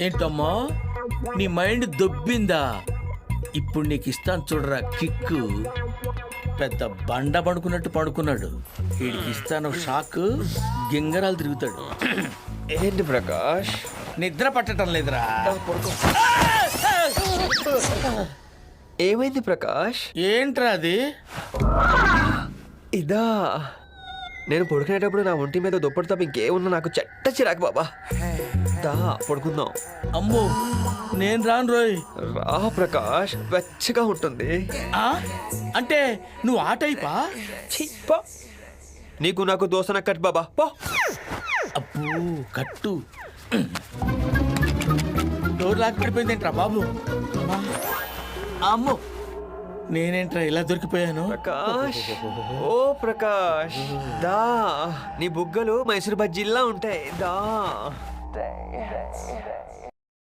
ఏంటమ్మా నీ మైండ్ దొబ్బిందా? ఇప్పుడు నీకు ఇస్తాను చూడరా కిక్కు. పెద్ద బండ పడుకున్నట్టు పడుకున్నాడు. వీడికి ఇస్తాను షాక్, గింగరాలు తిరుగుతాడు. ఏంటి ప్రకాష్, నిద్ర పట్టడం లేదురా. ఏమైంది ప్రకాష్? ఏంట్రా అది? ఇదా, నేను పడుకునేటప్పుడు నా ఒంటి మీద దుప్పటి తప్ప ఇంకేమున్నా నాకు చెట్ట చిరాకు బాబా. దా పడుకుందాం. అమ్మో నేను రాను రోయ్. రా ప్రకాష్, వెచ్చగా ఉంటుంది. అంటే నువ్వు ఆ టైపా? ఛీ, పో. నీకు నాకు దోసన కట్ బాబా, పో. అబ్బో కట్టు. డోర్ లాక్ పడిపోయిందేంట్రా బాబు? అమ్మో నేనేంట్రా ఇలా దొరికిపోయాను? ప్రకాష్, ఓ ప్రకాష్, దా. నీ బుగ్గలు మైసూర్ బజ్జీల్లా ఉంటాయి, దా.